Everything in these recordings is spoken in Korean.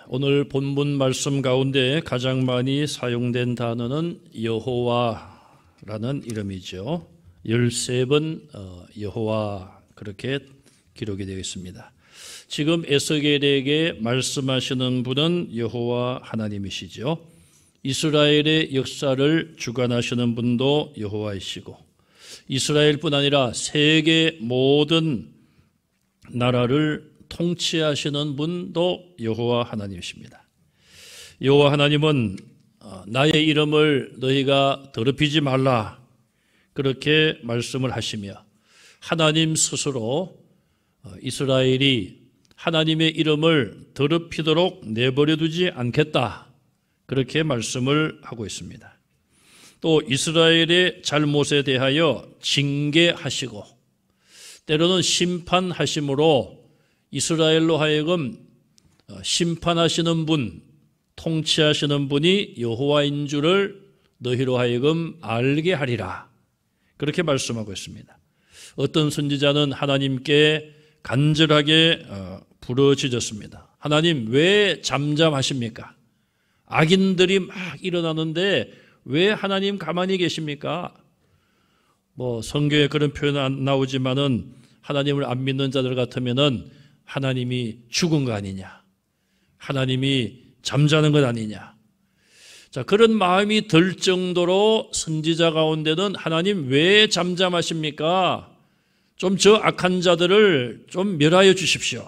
오늘 본문 말씀 가운데 가장 많이 사용된 단어는 여호와라는 이름이죠. 13번 여호와 그렇게 기록이 되어 있습니다. 지금 에스겔에게 말씀하시는 분은 여호와 하나님이시죠. 이스라엘의 역사를 주관하시는 분도 여호와이시고 이스라엘뿐 아니라 세계 모든 나라를 통치하시는 분도 여호와 하나님이십니다. 여호와 하나님은 나의 이름을 너희가 더럽히지 말라 그렇게 말씀을 하시며 하나님 스스로 이스라엘이 하나님의 이름을 더럽히도록 내버려 두지 않겠다 그렇게 말씀을 하고 있습니다. 또 이스라엘의 잘못에 대하여 징계하시고 때로는 심판하심으로 이스라엘로 하여금 심판하시는 분, 통치하시는 분이 여호와인 줄을 너희로 하여금 알게 하리라 그렇게 말씀하고 있습니다. 어떤 선지자는 하나님께 간절하게 부르짖었습니다. 하나님 왜 잠잠하십니까? 악인들이 막 일어나는데 왜 하나님 가만히 계십니까? 성경에 그런 표현은 안 나오지만은 하나님을 안 믿는 자들 같으면은 하나님이 죽은 거 아니냐? 하나님이 잠자는 것 아니냐? 자, 그런 마음이 들 정도로 선지자 가운데는 하나님 왜 잠잠하십니까? 좀 저 악한 자들을 좀 멸하여 주십시오.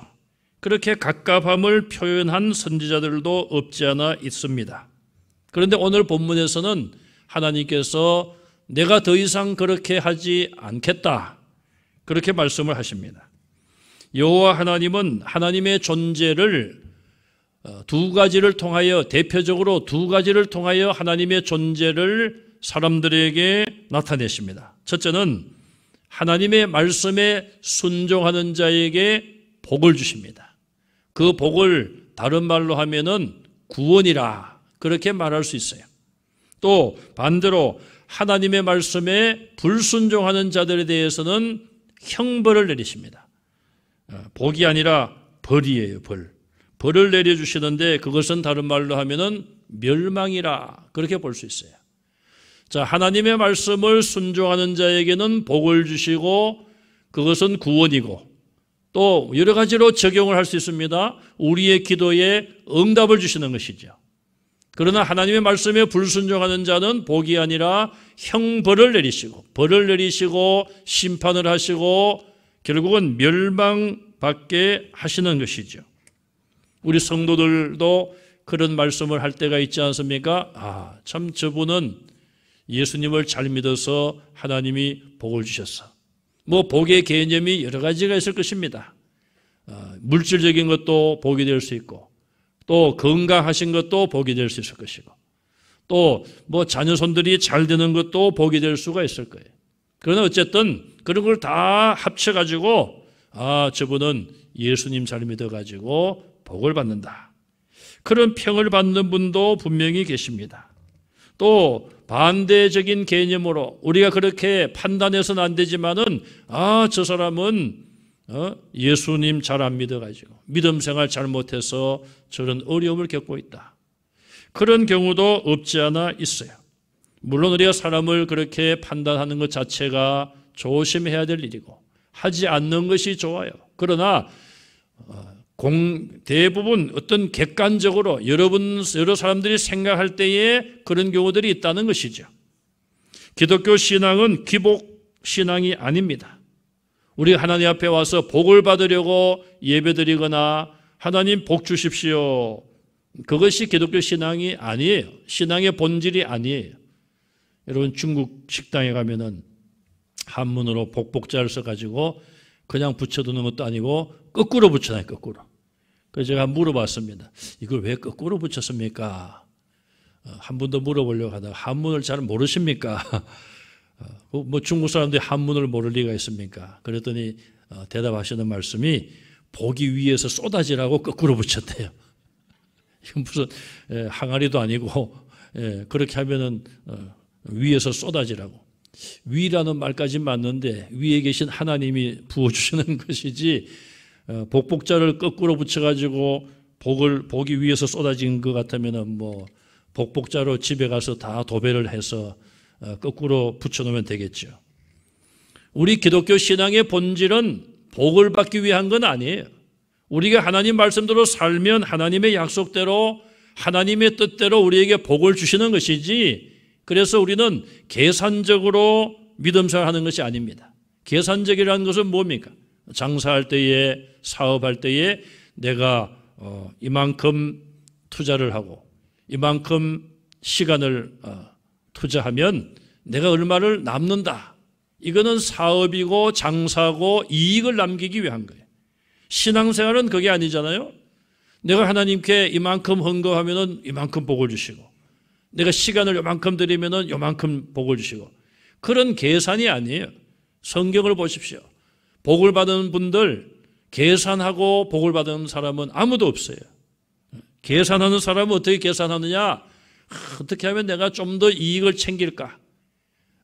그렇게 갑갑함을 표현한 선지자들도 없지 않아 있습니다. 그런데 오늘 본문에서는 하나님께서 내가 더 이상 그렇게 하지 않겠다. 그렇게 말씀을 하십니다. 여호와 하나님은 하나님의 존재를 두 가지를 통하여 대표적으로 두 가지를 통하여 하나님의 존재를 사람들에게 나타내십니다. 첫째는 하나님의 말씀에 순종하는 자에게 복을 주십니다. 그 복을 다른 말로 하면은 구원이라 그렇게 말할 수 있어요. 또 반대로 하나님의 말씀에 불순종하는 자들에 대해서는 형벌을 내리십니다. 복이 아니라 벌이에요, 벌. 벌을 내려주시는데 그것은 다른 말로 하면은 멸망이라 그렇게 볼 수 있어요. 자, 하나님의 말씀을 순종하는 자에게는 복을 주시고 그것은 구원이고 또 여러 가지로 적용을 할 수 있습니다. 우리의 기도에 응답을 주시는 것이죠. 그러나 하나님의 말씀에 불순종하는 자는 복이 아니라 형벌을 내리시고 벌을 내리시고 심판을 하시고 결국은 멸망받게 하시는 것이죠. 우리 성도들도 그런 말씀을 할 때가 있지 않습니까? 참 저분은 예수님을 잘 믿어서 하나님이 복을 주셨어. 복의 개념이 여러 가지가 있을 것입니다. 물질적인 것도 복이 될 수 있고 또 건강하신 것도 복이 될 수 있을 것이고 또 자녀손들이 잘 되는 것도 복이 될 수가 있을 거예요. 그러나 어쨌든 그런 걸 다 합쳐가지고 저분은 예수님 잘 믿어가지고 복을 받는다. 그런 평을 받는 분도 분명히 계십니다. 또 반대적인 개념으로 우리가 그렇게 판단해서는 안 되지만은 저 사람은 예수님 잘 안 믿어가지고 믿음 생활 잘못해서 저런 어려움을 겪고 있다. 그런 경우도 없지 않아 있어요. 물론 우리가 사람을 그렇게 판단하는 것 자체가 조심해야 될 일이고 하지 않는 것이 좋아요. 그러나 대부분 어떤 객관적으로 여러 사람들이 생각할 때에 그런 경우들이 있다는 것이죠. 기독교 신앙은 기복 신앙이 아닙니다. 우리가 하나님 앞에 와서 복을 받으려고 예배드리거나 하나님 복 주십시오. 그것이 기독교 신앙이 아니에요. 신앙의 본질이 아니에요. 여러분 중국 식당에 가면은 한문으로 복복자를 써가지고 그냥 붙여두는 것도 아니고 거꾸로 붙여놔요. 거꾸로. 그래서 제가 물어봤습니다. 이걸 왜 거꾸로 붙였습니까? 한 번 더 물어보려고 하다가 한문을 잘 모르십니까? 중국 사람들이 한문을 모를 리가 있습니까? 그랬더니 대답하시는 말씀이 복이 위에서 쏟아지라고 거꾸로 붙였대요. 이건 무슨 항아리도 아니고 그렇게 하면은 위에서 쏟아지라고. 위라는 말까지 맞는데 위에 계신 하나님이 부어주시는 것이지 복복자를 거꾸로 붙여가지고 복이 위에서 쏟아진 것 같으면 뭐 복복자로 집에 가서 다 도배를 해서 거꾸로 붙여놓으면 되겠죠. 우리 기독교 신앙의 본질은 복을 받기 위한 건 아니에요. 우리가 하나님 말씀대로 살면 하나님의 약속대로 하나님의 뜻대로 우리에게 복을 주시는 것이지, 그래서 우리는 계산적으로 믿음 생활하는 것이 아닙니다. 계산적이라는 것은 뭡니까? 장사할 때에, 사업할 때에 내가 이만큼 투자를 하고 이만큼 시간을 투자하면 내가 얼마를 남는다. 이거는 사업이고 장사고 이익을 남기기 위한 거예요. 신앙생활은 그게 아니잖아요. 내가 하나님께 이만큼 헌금하면은 이만큼 복을 주시고, 내가 시간을 이만큼 드리면은 이만큼 복을 주시고, 그런 계산이 아니에요. 성경을 보십시오. 복을 받은 분들, 계산하고 복을 받은 사람은 아무도 없어요. 계산하는 사람은 어떻게 계산하느냐? 어떻게 하면 내가 좀 더 이익을 챙길까?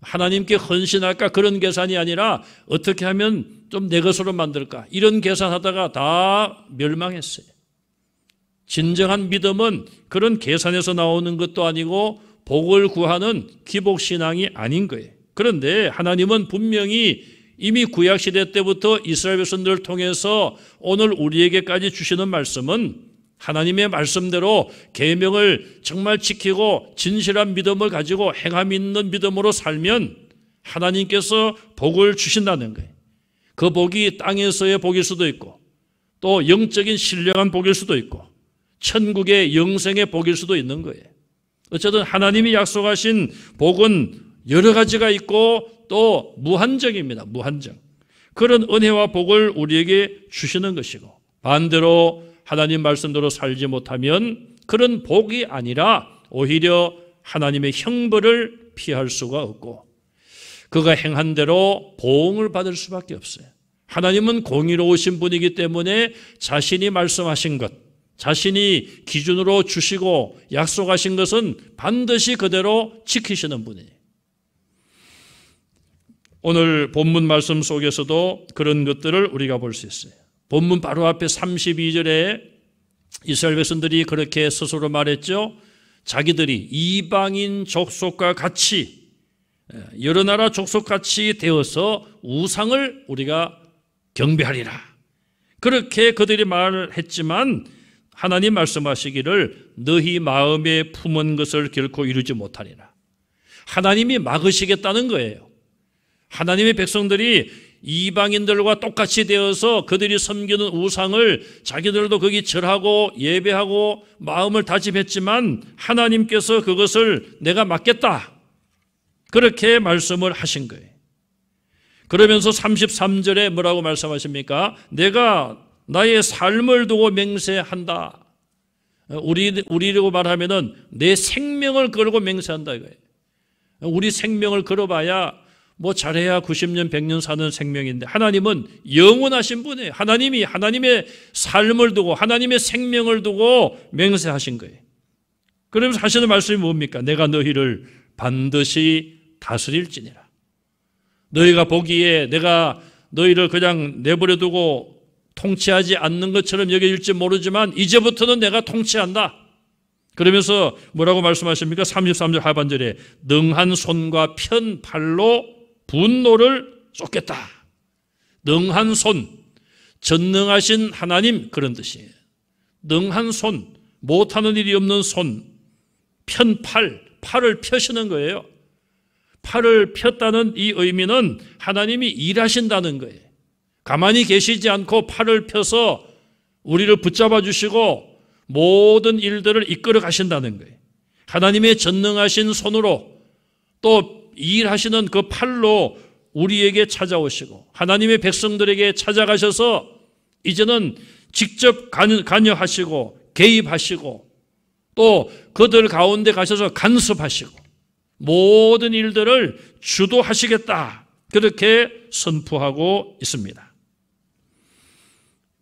하나님께 헌신할까? 그런 계산이 아니라 어떻게 하면 좀 내 것으로 만들까? 이런 계산하다가 다 멸망했어요. 진정한 믿음은 그런 계산에서 나오는 것도 아니고 복을 구하는 기복신앙이 아닌 거예요. 그런데 하나님은 분명히 이미 구약시대 때부터 이스라엘 백성들을 통해서 오늘 우리에게까지 주시는 말씀은 하나님의 말씀대로 계명을 정말 지키고 진실한 믿음을 가지고 행함 있는 믿음으로 살면 하나님께서 복을 주신다는 거예요. 그 복이 땅에서의 복일 수도 있고 또 영적인 신령한 복일 수도 있고 천국의 영생의 복일 수도 있는 거예요. 어쨌든 하나님이 약속하신 복은 여러 가지가 있고 또 무한정입니다. 무한정. 그런 은혜와 복을 우리에게 주시는 것이고, 반대로 하나님 말씀대로 살지 못하면 그런 복이 아니라 오히려 하나님의 형벌을 피할 수가 없고 그가 행한 대로 보응을 받을 수밖에 없어요. 하나님은 공의로우신 분이기 때문에 자신이 말씀하신 것, 자신이 기준으로 주시고 약속하신 것은 반드시 그대로 지키시는 분이에요. 오늘 본문 말씀 속에서도 그런 것들을 우리가 볼 수 있어요. 본문 바로 앞에 32절에 이스라엘 백성들이 그렇게 스스로 말했죠. 자기들이 이방인 족속과 같이, 여러 나라 족속같이 되어서 우상을 우리가 경배하리라. 그렇게 그들이 말을 했지만 하나님 말씀하시기를 너희 마음에 품은 것을 결코 이루지 못하리라. 하나님이 막으시겠다는 거예요. 하나님의 백성들이 이방인들과 똑같이 되어서 그들이 섬기는 우상을 자기들도 거기 절하고 예배하고 마음을 다짐했지만 하나님께서 그것을 내가 막겠다. 그렇게 말씀을 하신 거예요. 그러면서 33절에 뭐라고 말씀하십니까? 내가 나의 삶을 두고 맹세한다. 우리라고 말하면은 내 생명을 걸고 맹세한다 이거예요. 우리 생명을 걸어봐야 뭐 잘해야 90년, 100년 사는 생명인데 하나님은 영원하신 분이에요. 하나님이 하나님의 삶을 두고 하나님의 생명을 두고 맹세하신 거예요. 그러면서 하시는 말씀이 뭡니까? 내가 너희를 반드시 다스릴지니라. 너희가 보기에 내가 너희를 그냥 내버려 두고 통치하지 않는 것처럼 여겨질지 모르지만 이제부터는 내가 통치한다. 그러면서 뭐라고 말씀하십니까? 33절 하반절에 능한 손과 편 팔로 분노를 쏟겠다. 능한 손, 전능하신 하나님 그런 뜻이에요. 능한 손, 못하는 일이 없는 손, 편 팔, 팔을 펴시는 거예요. 팔을 폈다는 이 의미는 하나님이 일하신다는 거예요. 가만히 계시지 않고 팔을 펴서 우리를 붙잡아 주시고 모든 일들을 이끌어 가신다는 거예요. 하나님의 전능하신 손으로 또 일하시는 그 팔로 우리에게 찾아오시고 하나님의 백성들에게 찾아가셔서 이제는 직접 관여하시고 개입하시고 또 그들 가운데 가셔서 간섭하시고 모든 일들을 주도하시겠다. 그렇게 선포하고 있습니다.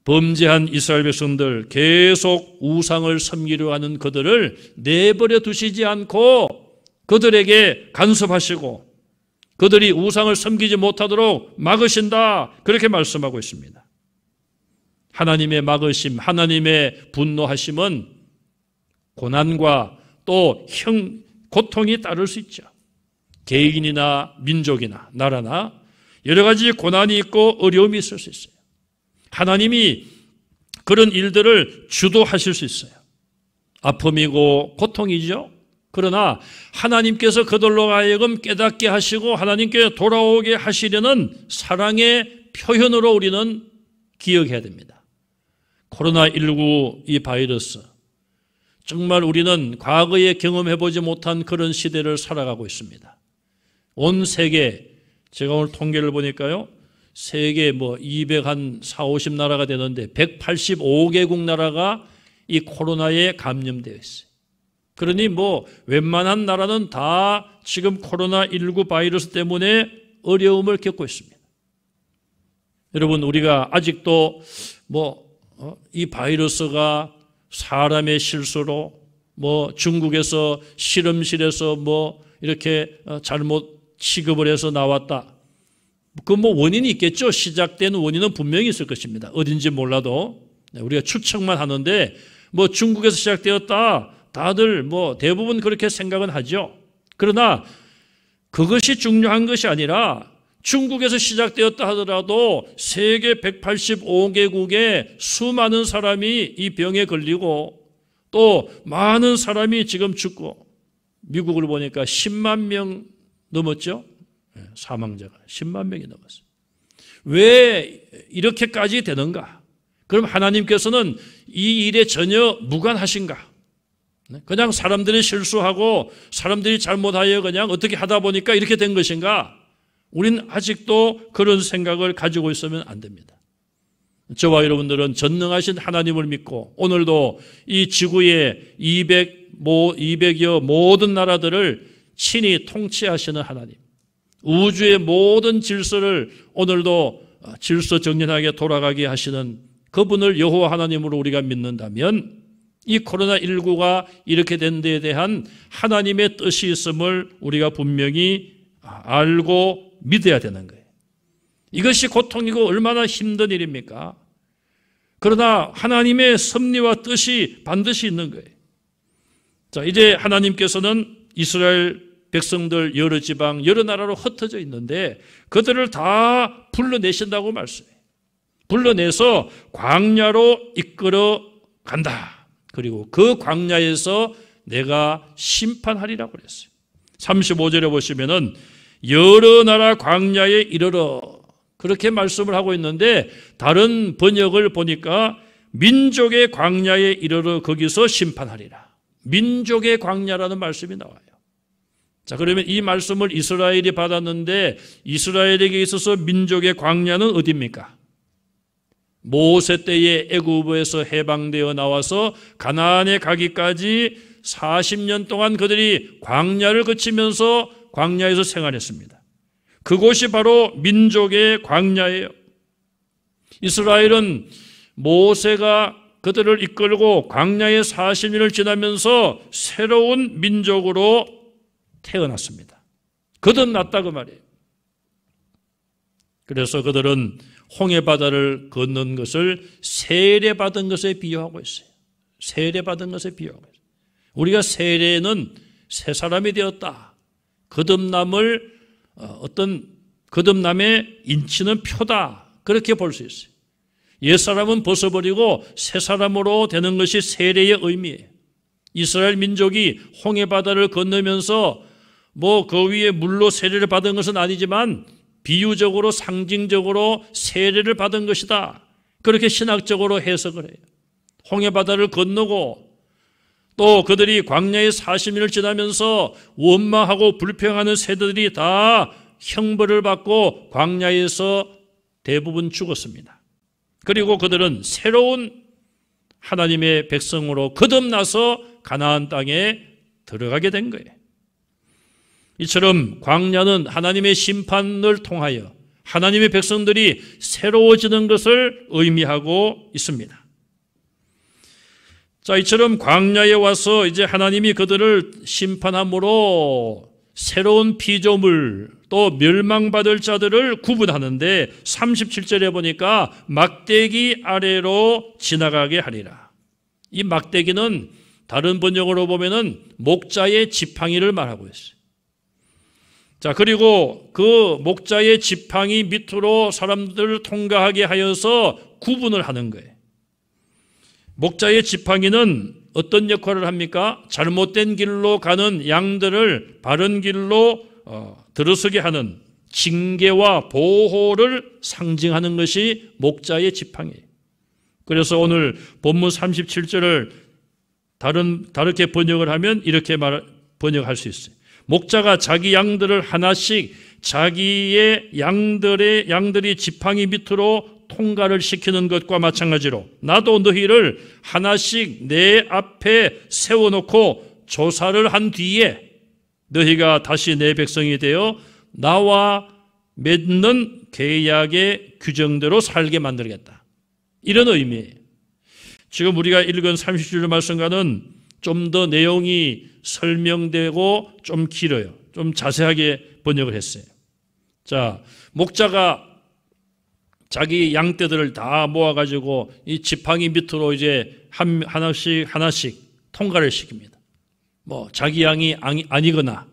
범죄한 이스라엘 백성들, 계속 우상을 섬기려 하는 그들을 내버려 두시지 않고 그들에게 간섭하시고 그들이 우상을 섬기지 못하도록 막으신다. 그렇게 말씀하고 있습니다. 하나님의 막으심, 하나님의 분노하심은 고난과 또 고통이 따를 수 있죠. 개인이나 민족이나 나라나 여러 가지 고난이 있고 어려움이 있을 수 있어요. 하나님이 그런 일들을 주도하실 수 있어요. 아픔이고 고통이죠. 그러나 하나님께서 그들로 하여금 깨닫게 하시고 하나님께 돌아오게 하시려는 사랑의 표현으로 우리는 기억해야 됩니다. 코로나19 이 바이러스, 정말 우리는 과거에 경험해보지 못한 그런 시대를 살아가고 있습니다. 온 세계, 제가 오늘 통계를 보니까요, 세계 240, 50나라가 되는데 185개국 나라가 이 코로나에 감염되어 있어요. 그러니 웬만한 나라는 다 지금 코로나19 바이러스 때문에 어려움을 겪고 있습니다. 여러분, 우리가 아직도 이 바이러스가 사람의 실수로 중국에서 실험실에서 이렇게 잘못 취급을 해서 나왔다. 그 원인이 있겠죠. 시작된 원인은 분명히 있을 것입니다. 어딘지 몰라도 우리가 추측만 하는데 중국에서 시작되었다. 다들 대부분 그렇게 생각은 하죠. 그러나 그것이 중요한 것이 아니라 중국에서 시작되었다 하더라도 세계 185개국에 수많은 사람이 이 병에 걸리고 또 많은 사람이 지금 죽고 미국을 보니까 10만 명 넘었죠. 사망자가 10만 명이 넘었어요. 왜 이렇게까지 되는가? 그럼 하나님께서는 이 일에 전혀 무관하신가? 그냥 사람들이 실수하고 사람들이 잘못하여 그냥 어떻게 하다 보니까 이렇게 된 것인가? 우리는 아직도 그런 생각을 가지고 있으면 안 됩니다. 저와 여러분들은 전능하신 하나님을 믿고 오늘도 이 지구의 200여 모든 나라들을 친히 통치하시는 하나님, 우주의 모든 질서를 오늘도 질서 정연하게 돌아가게 하시는 그분을 여호와 하나님으로 우리가 믿는다면 이 코로나19가 이렇게 된 데에 대한 하나님의 뜻이 있음을 우리가 분명히 알고 믿어야 되는 거예요. 이것이 고통이고 얼마나 힘든 일입니까? 그러나 하나님의 섭리와 뜻이 반드시 있는 거예요. 자, 이제 하나님께서는 이스라엘 백성들 여러 지방, 여러 나라로 흩어져 있는데 그들을 다 불러내신다고 말씀해요. 불러내서 광야로 이끌어 간다. 그리고 그 광야에서 내가 심판하리라고 그랬어요. 35절에 보시면은 여러 나라 광야에 이르러 그렇게 말씀을 하고 있는데 다른 번역을 보니까 민족의 광야에 이르러 거기서 심판하리라. 민족의 광야라는 말씀이 나와요. 자, 그러면 이 말씀을 이스라엘이 받았는데 이스라엘에게 있어서 민족의 광야는 어디입니까? 모세 때에 애굽에서 해방되어 나와서 가나안에 가기까지 40년 동안 그들이 광야를 거치면서 광야에서 생활했습니다. 그곳이 바로 민족의 광야예요. 이스라엘은 모세가 그들을 이끌고 광야의 40년을 지나면서 새로운 민족으로 태어났습니다. 거듭났다 그 말이에요. 그래서 그들은 홍해바다를 건넌 것을 세례받은 것에 비유하고 있어요. 세례받은 것에 비유하고 있어요. 우리가 세례는 새 사람이 되었다. 거듭남을 거듭남의 인치는 표다. 그렇게 볼 수 있어요. 옛사람은 벗어버리고 새 사람으로 되는 것이 세례의 의미예요. 이스라엘 민족이 홍해바다를 건너면서 그 위에 물로 세례를 받은 것은 아니지만 비유적으로 상징적으로 세례를 받은 것이다. 그렇게 신학적으로 해석을 해요. 홍해바다를 건너고 또 그들이 광야의 40년을 지나면서 원망하고 불평하는 세대들이 다 형벌을 받고 광야에서 대부분 죽었습니다. 그리고 그들은 새로운 하나님의 백성으로 거듭나서 가나안 땅에 들어가게 된 거예요. 이처럼 광야는 하나님의 심판을 통하여 하나님의 백성들이 새로워지는 것을 의미하고 있습니다. 자, 이처럼 광야에 와서 이제 하나님이 그들을 심판함으로 새로운 피조물, 또 멸망받을 자들을 구분하는데 37절에 보니까 막대기 아래로 지나가게 하리라. 이 막대기는 다른 번역으로 보면은 목자의 지팡이를 말하고 있어요. 자, 그리고 그 목자의 지팡이 밑으로 사람들을 통과하게 하여서 구분을 하는 거예요. 목자의 지팡이는 어떤 역할을 합니까? 잘못된 길로 가는 양들을 바른 길로 들어서게 하는 징계와 보호를 상징하는 것이 목자의 지팡이에요. 그래서 오늘 본문 37절을 다르게 번역을 하면 이렇게 번역할 수 있어요. 목자가 자기 양들을 하나씩 자기의 양들이 지팡이 밑으로 통과를 시키는 것과 마찬가지로 나도 너희를 하나씩 내 앞에 세워놓고 조사를 한 뒤에 너희가 다시 내 백성이 되어 나와 맺는 계약의 규정대로 살게 만들겠다. 이런 의미예요. 지금 우리가 읽은 30절 말씀과는 좀 더 내용이 설명되고 좀 길어요. 좀 자세하게 번역을 했어요. 자, 목자가 자기 양떼들을 다 모아가지고 이 지팡이 밑으로 이제 하나씩 통과를 시킵니다. 자기 양이 아니거나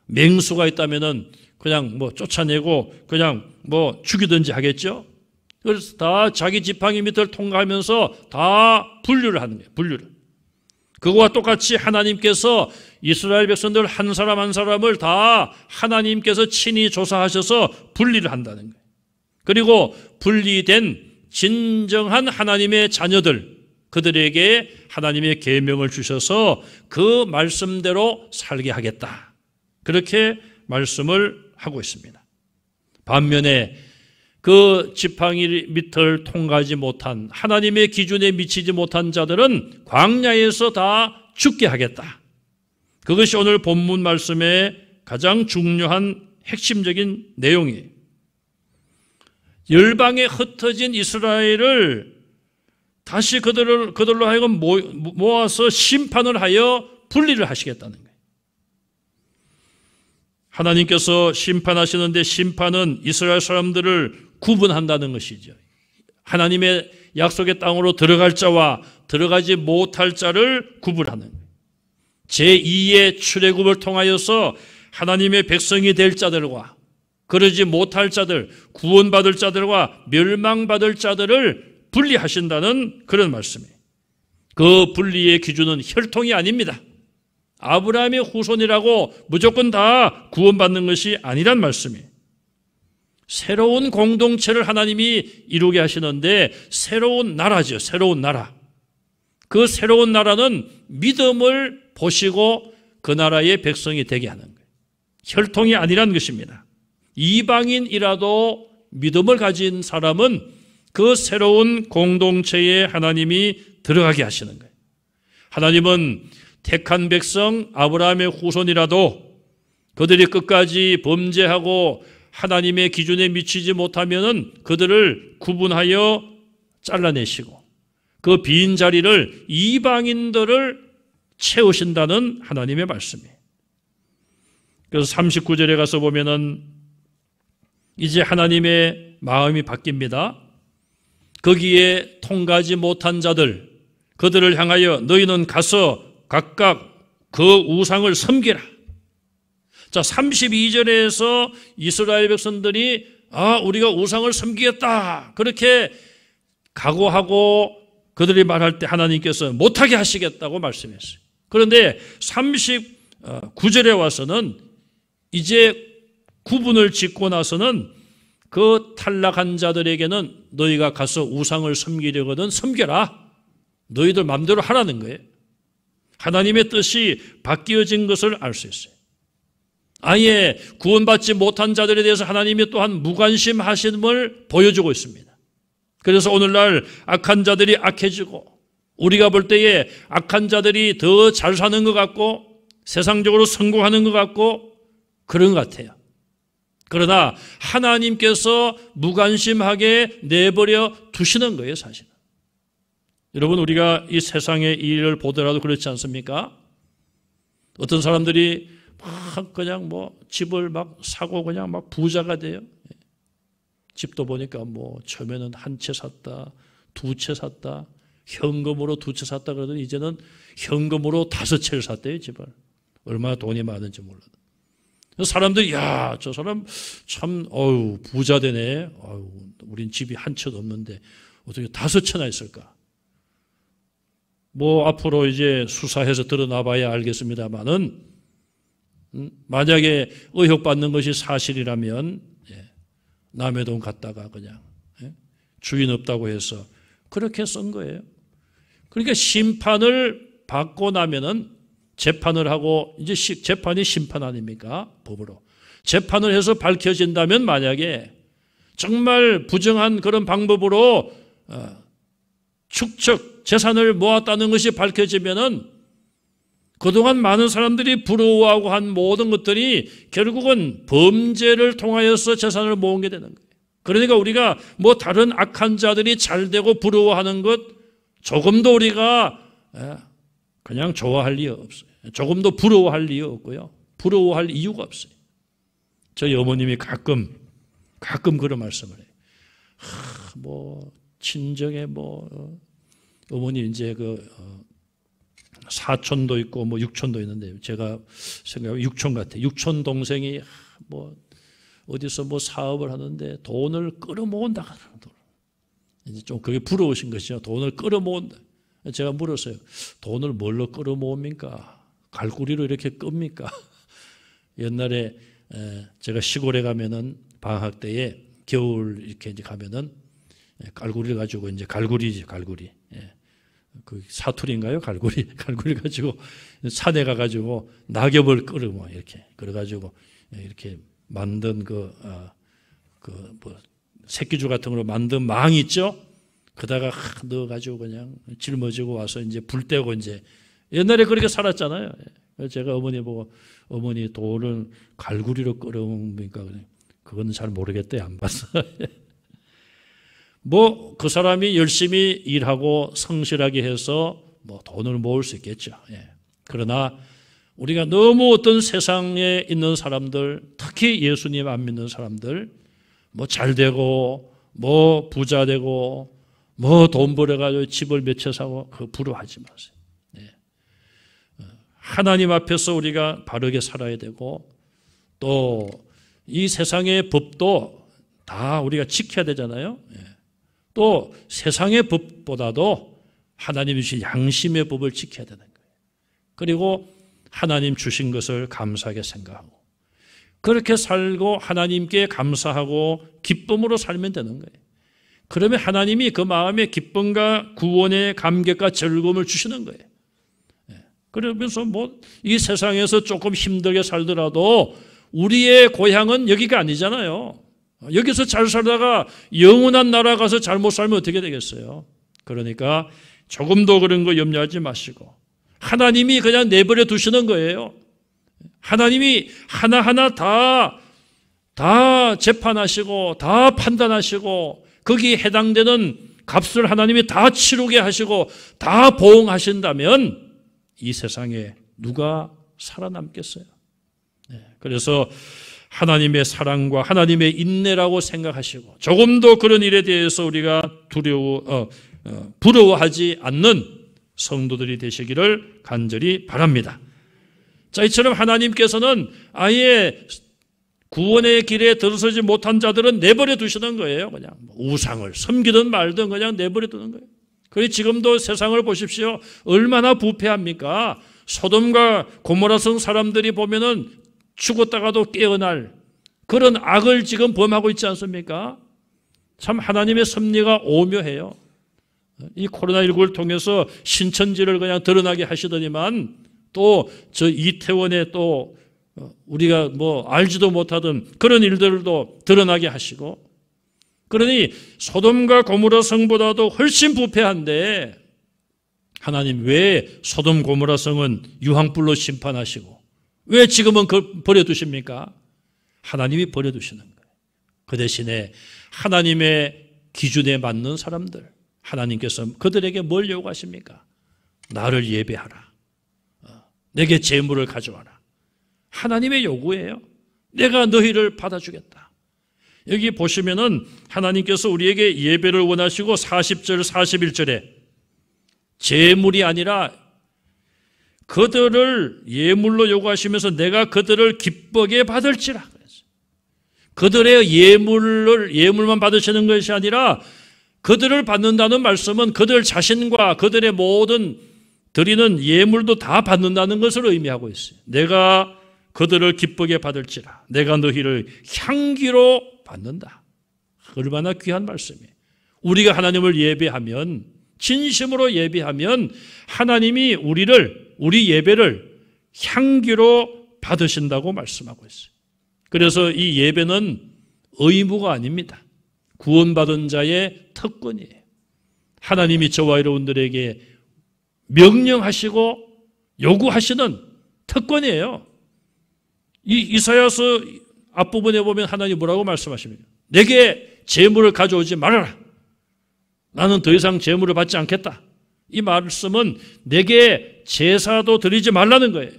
맹수가 있다면은 그냥 쫓아내고 그냥 죽이든지 하겠죠. 그래서 다 자기 지팡이 밑을 통과하면서 다 분류를 하는 거예요. 분류를. 그거와 똑같이 하나님께서 이스라엘 백성들 한 사람 한 사람을 다 하나님께서 친히 조사하셔서 분리를 한다는 거예요. 그리고 분리된 진정한 하나님의 자녀들, 그들에게 하나님의 계명을 주셔서 그 말씀대로 살게 하겠다. 그렇게 말씀을 하고 있습니다. 반면에 그 지팡이 밑을 통과하지 못한 하나님의 기준에 미치지 못한 자들은 광야에서 다 죽게 하겠다. 그것이 오늘 본문 말씀의 가장 중요한 핵심적인 내용이에요. 열방에 흩어진 이스라엘을 다시 그들로 하여금 모아서 심판을 하여 분리를 하시겠다는 거예요. 하나님께서 심판하시는데 심판은 이스라엘 사람들을 구분한다는 것이죠. 하나님의 약속의 땅으로 들어갈 자와 들어가지 못할 자를 구분하는 거예요. 제2의 출애굽을 통하여서 하나님의 백성이 될 자들과 그러지 못할 자들, 구원받을 자들과 멸망받을 자들을 분리하신다는 그런 말씀이에요. 그 분리의 기준은 혈통이 아닙니다. 아브라함의 후손이라고 무조건 다 구원받는 것이 아니란 말씀이에요. 새로운 공동체를 하나님이 이루게 하시는데 새로운 나라죠. 새로운 나라. 그 새로운 나라는 믿음을 보시고 그 나라의 백성이 되게 하는 거예요. 혈통이 아니란 것입니다. 이방인이라도 믿음을 가진 사람은 그 새로운 공동체에 하나님이 들어가게 하시는 거예요. 하나님은 택한 백성 아브라함의 후손이라도 그들이 끝까지 범죄하고 하나님의 기준에 미치지 못하면은 그들을 구분하여 잘라내시고 그 빈 자리를 이방인들을 채우신다는 하나님의 말씀이에요. 그래서 39절에 가서 보면은 이제 하나님의 마음이 바뀝니다. 거기에 통과하지 못한 자들, 그들을 향하여 너희는 가서 각각 그 우상을 섬기라. 자, 32절에서 이스라엘 백성들이 우리가 우상을 섬기겠다 그렇게 각오하고 그들이 말할 때 하나님께서 못하게 하시겠다고 말씀했어요. 그런데 39절에 와서는 이제 구분을 짓고 나서는 그 탈락한 자들에게는 너희가 가서 우상을 섬기려거든 섬겨라. 너희들 마음대로 하라는 거예요. 하나님의 뜻이 바뀌어진 것을 알 수 있어요. 아예 구원받지 못한 자들에 대해서 하나님이 또한 무관심하심을 보여주고 있습니다. 그래서 오늘날 악한 자들이 악해지고 우리가 볼 때에 악한 자들이 더 잘 사는 것 같고 세상적으로 성공하는 것 같고 그런 것 같아요. 그러나 하나님께서 무관심하게 내버려 두시는 거예요, 사실은. 여러분, 우리가 이 세상의 일을 보더라도 그렇지 않습니까? 어떤 사람들이 막 그냥 뭐 집을 막 사고 그냥 막 부자가 돼요. 집도 보니까 뭐 처음에는 한 채 샀다, 두 채 샀다, 현금으로 두 채 샀다 그러더니 이제는 현금으로 5채를 샀대요, 집을. 얼마나 돈이 많은지 몰라도. 사람들이 야, 저 사람 참 부자 되네. 우린 집이 한 채도 없는데 어떻게 5채나 있을까? 뭐 앞으로 이제 수사해서 드러나 봐야 알겠습니다만은 만약에 의혹받는 것이 사실이라면 남의 돈 갖다가 그냥 주인 없다고 해서 그렇게 쓴 거예요. 그러니까 심판을 받고 나면은 재판을 하고 이제 재판이 심판 아닙니까? 법으로. 재판을 해서 밝혀진다면 만약에 정말 부정한 그런 방법으로 축적, 재산을 모았다는 것이 밝혀지면은 그동안 많은 사람들이 부러워하고 한 모든 것들이 결국은 범죄를 통하여서 재산을 모은 게 되는 거예요. 그러니까 우리가 뭐 다른 악한 자들이 잘 되고 부러워하는 것 조금도 우리가 그냥 좋아할 이유 없어요. 조금도 부러워할 이유 없고요. 부러워할 이유가 없어요. 저희 어머님이 가끔 그런 말씀을 해요. 뭐 친정에 어머니 이제 사촌도 있고 뭐 육촌도 있는데 제가 생각하면 육촌 같아요. 육촌 동생이 뭐 어디서 뭐 사업을 하는데 돈을 끌어모은다. 이제 좀 그게 부러우신 것이죠. 돈을 끌어모은다. 제가 물었어요. 돈을 뭘로 끌어모읍니까? 갈고리로 이렇게 끕니까? 옛날에 제가 시골에 가면은 방학 때에 겨울 이렇게 이제 가면은 갈고리를 가지고 이제 갈고리. 그 사투리인가요? 갈고리 가지고 산에 가가지고 낙엽을 끌어모 이렇게 그래가지고 이렇게 만든 뭐 새끼줄 같은 걸로 만든 망 있죠? 그다가 넣어가지고 그냥 짊어지고 와서 이제 불 떼고 이제 옛날에 그렇게 살았잖아요. 제가 어머니 보고 어머니 돈을 갈고리로 끌어모으니까 그건 잘 모르겠대 안 봤어. 뭐 그 사람이 열심히 일하고 성실하게 해서 뭐 돈을 모을 수 있겠죠. 그러나 우리가 너무 어떤 세상에 있는 사람들, 특히 예수님 안 믿는 사람들, 뭐 잘 되고 뭐 부자 되고 뭐 돈 벌어가지고 집을 몇 채 사고 그 부러워하지 마세요. 하나님 앞에서 우리가 바르게 살아야 되고 또 이 세상의 법도 다 우리가 지켜야 되잖아요. 또 세상의 법보다도 하나님 주신 양심의 법을 지켜야 되는 거예요. 그리고 하나님 주신 것을 감사하게 생각하고 그렇게 살고 하나님께 감사하고 기쁨으로 살면 되는 거예요. 그러면 하나님이 그 마음에 기쁨과 구원의 감격과 즐거움을 주시는 거예요. 그러면서 뭐 이 세상에서 조금 힘들게 살더라도 우리의 고향은 여기가 아니잖아요. 여기서 잘 살다가 영원한 나라 가서 잘못 살면 어떻게 되겠어요? 그러니까 조금도 그런 거 염려하지 마시고 하나님이 그냥 내버려 두시는 거예요. 하나님이 하나하나 다 재판하시고 다 판단하시고 거기에 해당되는 값을 하나님이 다 치르게 하시고 다 보응하신다면 이 세상에 누가 살아남겠어요? 그래서 하나님의 사랑과 하나님의 인내라고 생각하시고 조금도 그런 일에 대해서 우리가 부러워하지 않는 성도들이 되시기를 간절히 바랍니다. 자, 이처럼 하나님께서는 아예 구원의 길에 들어서지 못한 자들은 내버려 두시는 거예요. 그냥 우상을 섬기든 말든 그냥 내버려 두는 거예요. 그리고 지금도 세상을 보십시오. 얼마나 부패합니까? 소돔과 고모라성 사람들이 보면은 죽었다가도 깨어날 그런 악을 지금 범하고 있지 않습니까? 참 하나님의 섭리가 오묘해요. 이 코로나19를 통해서 신천지를 그냥 드러나게 하시더니만 또 저 이태원에 또 우리가 뭐 알지도 못하던 그런 일들도 드러나게 하시고 그러니 소돔과 고모라 성보다도 훨씬 부패한데 하나님 왜 소돔 고모라 성은 유황불로 심판하시고 왜 지금은 버려두십니까? 하나님이 버려두시는 거예요. 그 대신에 하나님의 기준에 맞는 사람들 하나님께서 그들에게 뭘 요구하십니까? 나를 예배하라. 내게 재물을 가져와라. 하나님의 요구예요. 내가 너희를 받아주겠다. 여기 보시면은 하나님께서 우리에게 예배를 원하시고 40절, 41절에 제물이 아니라 그들을 예물로 요구하시면서 내가 그들을 기쁘게 받을지라. 그들의 예물만 받으시는 것이 아니라 그들을 받는다는 말씀은 그들 자신과 그들의 모든 드리는 예물도 다 받는다는 것을 의미하고 있어요. 내가 그들을 기쁘게 받을지라. 내가 너희를 향기로 받는다. 얼마나 귀한 말씀이에요. 우리가 하나님을 예배하면, 진심으로 예배하면 하나님이 우리 예배를 향기로 받으신다고 말씀하고 있어요. 그래서 이 예배는 의무가 아닙니다. 구원받은 자의 특권이에요. 하나님이 저와 여러분들에게 명령하시고 요구하시는 특권이에요. 이 이사야서 앞부분에 보면 하나님 뭐라고 말씀하십니까? 내게 재물을 가져오지 말아라. 나는 더 이상 재물을 받지 않겠다. 이 말씀은 내게 제사도 드리지 말라는 거예요.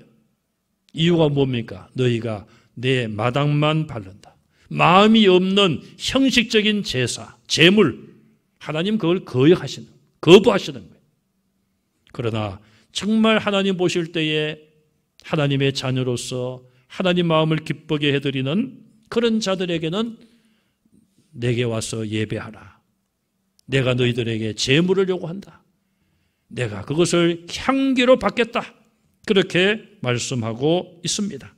이유가 뭡니까? 너희가 내 마당만 바른다. 마음이 없는 형식적인 제사, 재물, 하나님 그걸 거부하시는 거예요. 그러나 정말 하나님 보실 때에 하나님의 자녀로서 하나님 마음을 기쁘게 해드리는 그런 자들에게는 내게 와서 예배하라. 내가 너희들에게 제물을 요구한다. 내가 그것을 향기로 받겠다. 그렇게 말씀하고 있습니다.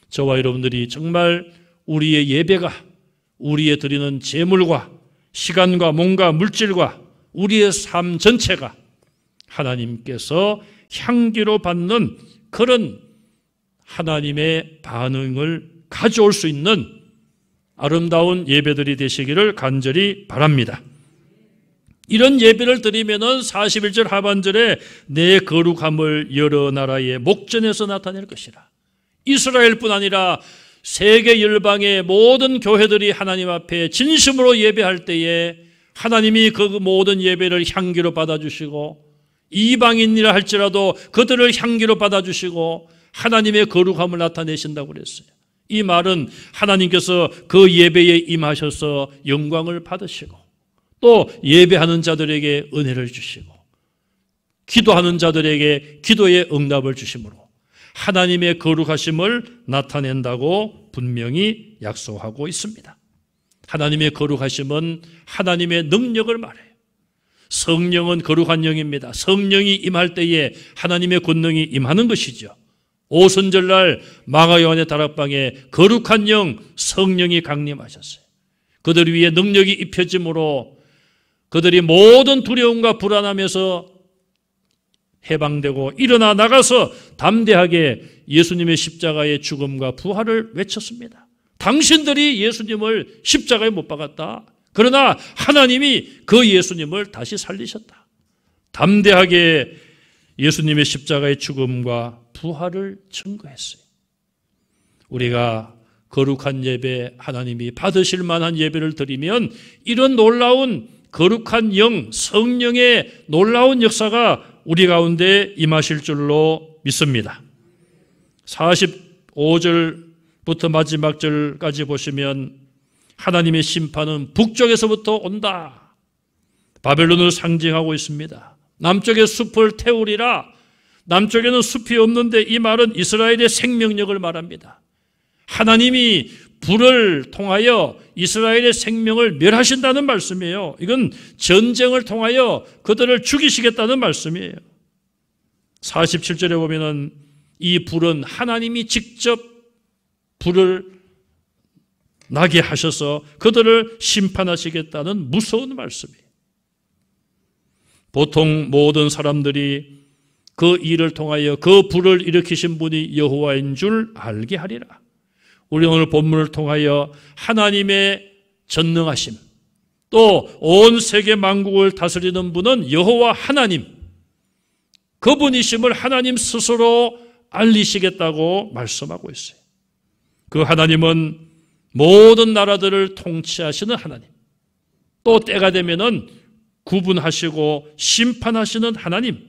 저와 여러분들이 정말 우리의 예배가 우리의 드리는 제물과 시간과 몸과 물질과 우리의 삶 전체가 하나님께서 향기로 받는 그런 하나님의 반응을 가져올 수 있는 아름다운 예배들이 되시기를 간절히 바랍니다. 이런 예배를 드리면은 41절 하반절에 내 거룩함을 여러 나라의 목전에서 나타낼 것이라. 이스라엘뿐 아니라 세계 열방의 모든 교회들이 하나님 앞에 진심으로 예배할 때에 하나님이 그 모든 예배를 향기로 받아주시고 이방인이라 할지라도 그들을 향기로 받아주시고 하나님의 거룩함을 나타내신다고 그랬어요. 이 말은 하나님께서 그 예배에 임하셔서 영광을 받으시고 또 예배하는 자들에게 은혜를 주시고 기도하는 자들에게 기도의 응답을 주심으로 하나님의 거룩하심을 나타낸다고 분명히 약속하고 있습니다. 하나님의 거룩하심은 하나님의 능력을 말해요. 성령은 거룩한 영입니다. 성령이 임할 때에 하나님의 권능이 임하는 것이죠. 오순절날 마가요한의 다락방에 거룩한 영 성령이 강림하셨어요. 그들 위에 능력이 입혀짐으로 그들이 모든 두려움과 불안함에서 해방되고 일어나 나가서 담대하게 예수님의 십자가의 죽음과 부활을 외쳤습니다. 당신들이 예수님을 십자가에 못 박았다. 그러나 하나님이 그 예수님을 다시 살리셨다. 담대하게 예수님의 십자가의 죽음과 부활을 증거했어요. 우리가 거룩한 예배, 하나님이 받으실 만한 예배를 드리면 이런 놀라운 거룩한 영, 성령의 놀라운 역사가 우리 가운데 임하실 줄로 믿습니다. 45절부터 마지막 절까지 보시면 하나님의 심판은 북쪽에서부터 온다. 바벨론을 상징하고 있습니다. 남쪽의 숲을 태우리라. 남쪽에는 숲이 없는데 이 말은 이스라엘의 생명력을 말합니다. 하나님이 불을 통하여 이스라엘의 생명을 멸하신다는 말씀이에요. 이건 전쟁을 통하여 그들을 죽이시겠다는 말씀이에요. 47절에 보면은 이 불은 하나님이 직접 불을 나게 하셔서 그들을 심판하시겠다는 무서운 말씀이에요. 보통 모든 사람들이 그 일을 통하여 그 불을 일으키신 분이 여호와인 줄 알게 하리라. 우리 오늘 본문을 통하여 하나님의 전능하심, 또 온 세계 만국을 다스리는 분은 여호와 하나님, 그분이심을 하나님 스스로 알리시겠다고 말씀하고 있어요. 그 하나님은 모든 나라들을 통치하시는 하나님, 또 때가 되면은 구분하시고 심판하시는 하나님,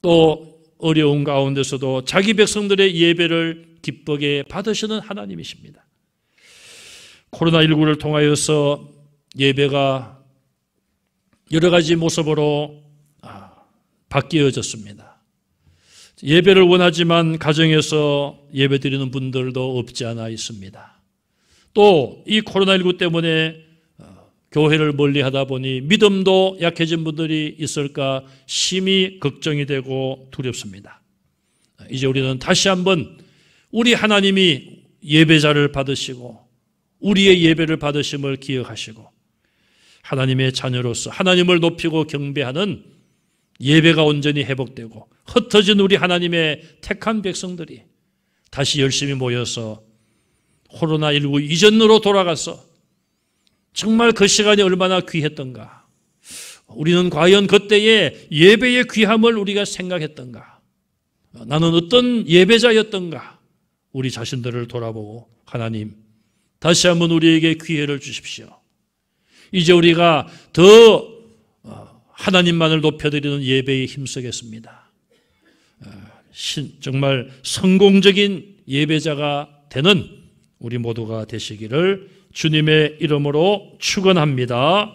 또 어려운 가운데서도 자기 백성들의 예배를 기쁘게 받으시는 하나님이십니다. 코로나19를 통하여서 예배가 여러 가지 모습으로 바뀌어졌습니다. 예배를 원하지만 가정에서 예배드리는 분들도 없지 않아 있습니다. 또 이 코로나19 때문에 교회를 멀리하다 보니 믿음도 약해진 분들이 있을까 심히 걱정이 되고 두렵습니다. 이제 우리는 다시 한번 우리 하나님이 예배자를 받으시고 우리의 예배를 받으심을 기억하시고 하나님의 자녀로서 하나님을 높이고 경배하는 예배가 온전히 회복되고 흩어진 우리 하나님의 택한 백성들이 다시 열심히 모여서 코로나19 이전으로 돌아가서 정말 그 시간이 얼마나 귀했던가, 우리는 과연 그때의 예배의 귀함을 우리가 생각했던가, 나는 어떤 예배자였던가, 우리 자신들을 돌아보고 하나님 다시 한번 우리에게 기회를 주십시오. 이제 우리가 더 하나님만을 높여드리는 예배에 힘쓰겠습니다. 정말 성공적인 예배자가 되는 우리 모두가 되시기를 주님의 이름으로 축원합니다.